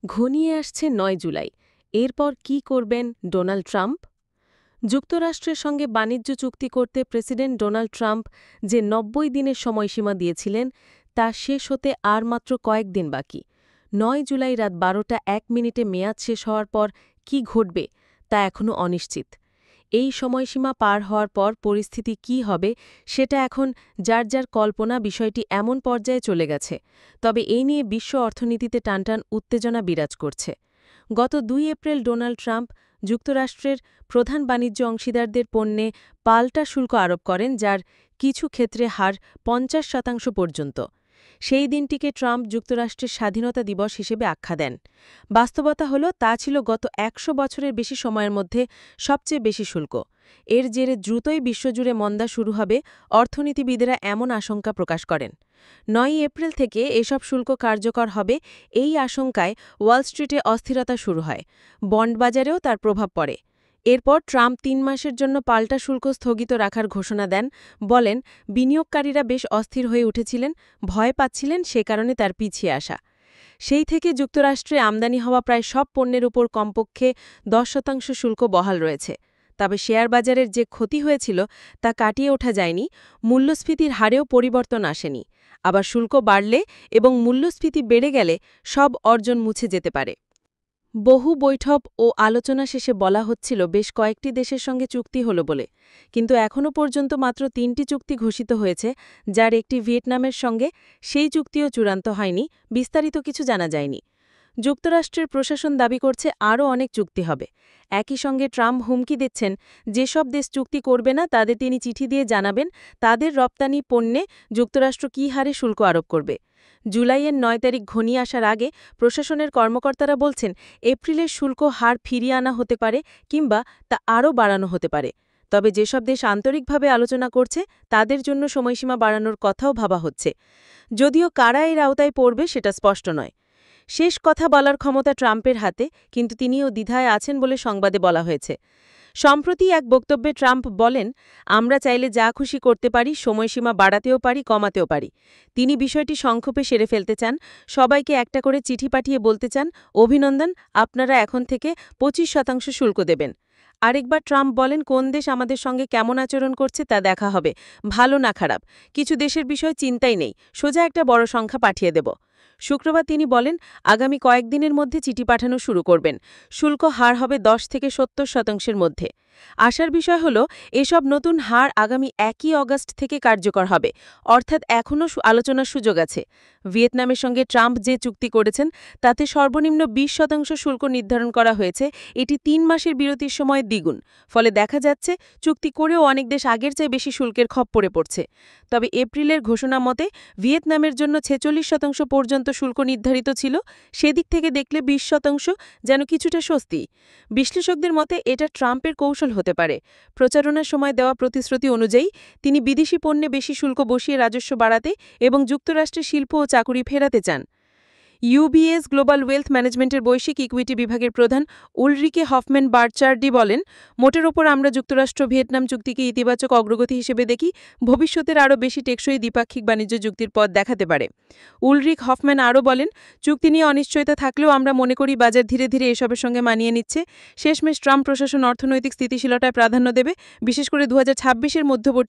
ঘনিয়ে আসছে ৯ জুলাই। এরপর কি করবেন ডোনাল্ড ট্রাম্প? যুক্তরাষ্ট্রের সঙ্গে বাণিজ্য চুক্তি করতে প্রেসিডেন্ট ডোনাল্ড ট্রাম্প যে ৯০ দিনের সময়সীমা দিয়েছিলেন, তা শেষ হতে আর মাত্র কয়েকদিন বাকি। ৯ জুলাই রাত ১২টা ১ মিনিটে মেয়াদ শেষ হওয়ার পর কি ঘটবে, তা এখনও অনিশ্চিত। এই সময়সীমা পার হওয়ার পর পরিস্থিতি কি হবে, সেটা এখন যার যার কল্পনা। বিষয়টি এমন পর্যায়ে চলে গেছে, তবে এই নিয়ে বিশ্ব অর্থনীতিতে টানটান উত্তেজনা বিরাজ করছে। গত ২ এপ্রিল ডোনাল্ড ট্রাম্প যুক্তরাষ্ট্রের প্রধান বাণিজ্য অংশীদারদের পণ্যে পাল্টা শুল্ক আরোপ করেন, যার কিছু ক্ষেত্রে হার ৫০% পর্যন্ত। সেই দিনটিকে ট্রাম্প যুক্তরাষ্ট্রের স্বাধীনতা দিবস হিসেবে আখ্যা দেন। বাস্তবতা হল, তা ছিল গত ১০০ বছরের বেশি সময়ের মধ্যে সবচেয়ে বেশি শুল্ক। এর জেরে দ্রুতই বিশ্বজুড়ে মন্দা শুরু হবে, অর্থনীতিবিদেরা এমন আশঙ্কা প্রকাশ করেন। ৯ এপ্রিল থেকে এসব শুল্ক কার্যকর হবে, এই আশঙ্কায় ওয়াল স্ট্রিটে অস্থিরতা শুরু হয়। বন্ড বাজারেও তার প্রভাব পড়ে। এরপর ট্রাম্প ৩ মাসের জন্য পাল্টা শুল্ক স্থগিত রাখার ঘোষণা দেন। বলেন, বিনিয়োগকারীরা বেশ অস্থির হয়ে উঠেছিলেন, ভয় পাচ্ছিলেন, সে কারণে তার পিছিয়ে আসা। সেই থেকে যুক্তরাষ্ট্রে আমদানি হওয়া প্রায় সব পণ্যের উপর কমপক্ষে ১০% শুল্ক বহাল রয়েছে। তবে শেয়ার বাজারের যে ক্ষতি হয়েছিল, তা কাটিয়ে ওঠা যায়নি। মূল্যস্ফীতির হারেও পরিবর্তন আসেনি। আবার শুল্ক বাড়লে এবং মূল্যস্ফীতি বেড়ে গেলে সব অর্জন মুছে যেতে পারে। বহু বৈঠক ও আলোচনা শেষে বলা হচ্ছিল বেশ কয়েকটি দেশের সঙ্গে চুক্তি হলো বলে, কিন্তু এখনও পর্যন্ত মাত্র ৩টি চুক্তি ঘোষিত হয়েছে, যার একটি ভিয়েতনামের সঙ্গে। সেই চুক্তিও চূড়ান্ত হয়নি, বিস্তারিত কিছু জানা যায়নি। যুক্তরাষ্ট্রের প্রশাসন দাবি করছে আরও অনেক চুক্তি হবে। একই সঙ্গে ট্রাম্প হুমকি দিচ্ছেন, যেসব দেশ চুক্তি করবে না তাদের তিনি চিঠি দিয়ে জানাবেন তাদের রপ্তানি পণ্যে যুক্তরাষ্ট্র কী হারে শুল্ক আরোপ করবে। জুলাইয়ের ৯ তারিখ ঘনিয়ে আসার আগে প্রশাসনের কর্মকর্তারা বলছেন, এপ্রিলের শুল্ক হার ফিরিয়ে আনা হতে পারে কিংবা তা আরও বাড়ানো হতে পারে। তবে যেসব দেশ আন্তরিকভাবে আলোচনা করছে, তাদের জন্য সময়সীমা বাড়ানোর কথাও ভাবা হচ্ছে। যদিও কারা এর আওতায় পড়বে সেটা স্পষ্ট নয়। শেষ কথা বলার ক্ষমতা ট্রাম্পের হাতে, কিন্তু তিনিও দ্বিধায় আছেন বলে সংবাদে বলা হয়েছে। সম্প্রতি এক বক্তব্যে ট্রাম্প বলেন, আমরা চাইলে যা খুশি করতে পারি, সময়সীমা বাড়াতেও পারি, কমাতেও পারি। তিনি বিষয়টি সংক্ষেপে সেরে ফেলতে চান। সবাইকে একটা করে চিঠি পাঠিয়ে বলতে চান, অভিনন্দন, আপনারা এখন থেকে ২৫% শুল্ক দেবেন। আরেকবার ট্রাম্প বলেন, কোন দেশ আমাদের সঙ্গে কেমন আচরণ করছে তা দেখা হবে, ভালো না খারাপ। কিছু দেশের বিষয় চিন্তাই নেই, সোজা একটা বড় সংখ্যা পাঠিয়ে দেব। শুক্রবার তিনি বলেন, আগামী কয়েকদিনের মধ্যে চিঠি পাঠানো শুরু করবেন। শুল্ক হার হবে ১০ থেকে ৭০% মধ্যে। আশার বিষয় হল, এসব নতুন হার আগামী ১ অগাস্ট থেকে কার্যকর হবে, অর্থাৎ এখনও আলোচনার সুযোগ আছে। ভিয়েতনামের সঙ্গে ট্রাম্প যে চুক্তি করেছেন, তাতে সর্বনিম্ন ২০% শুল্ক নির্ধারণ করা হয়েছে। এটি ৩ মাসের বিরতির সময় দ্বিগুণ। ফলে দেখা যাচ্ছে, চুক্তি করেও অনেক দেশ আগের চেয়ে বেশি শুল্কের খপ্পরে পড়ছে। তবে এপ্রিলের ঘোষণা মতে ভিয়েতনামের জন্য ৪৬% পর্যন্ত শুল্ক নির্ধারিত ছিল। সেদিক থেকে দেখলে ২০% যেন কিছুটা স্বস্তি। বিশ্লেষকদের মতে এটা ট্রাম্পের কৌশল হতে পারে। প্রচারণার সময় দেওয়া প্রতিশ্রুতি অনুযায়ী তিনি বিদেশি পণ্যে বেশি শুল্ক বসিয়ে রাজস্ব বাড়াতে এবং যুক্তরাষ্ট্রে শিল্প ও চাকুরি ফেরাতে চান। ইউবিএস গ্লোবাল ওয়েলথ ম্যানেজমেন্টের বৈশ্বিক ইকুইটি বিভাগের প্রধান উলরিকে হফম্যান বার্চার্ডি বলেন, মোটের ওপর আমরা যুক্তরাষ্ট্র ভিয়েতনাম চুক্তিকে ইতিবাচক অগ্রগতি হিসেবে দেখি। ভবিষ্যতের আরও বেশি টেকসই দ্বিপাক্ষিক বাণিজ্য চুক্তির পথ দেখাতে পারে। উলরিক হফম্যান আরও বলেন, চুক্তি নিয়ে অনিশ্চয়তা থাকলেও আমরা মনে করি বাজার ধীরে ধীরে এসবের সঙ্গে মানিয়ে নিচ্ছে। শেষমেশ ট্রাম্প প্রশাসন অর্থনৈতিক স্থিতিশীলতায় প্রাধান্য দেবে, বিশেষ করে ২০২৬-এর মধ্যবর্তী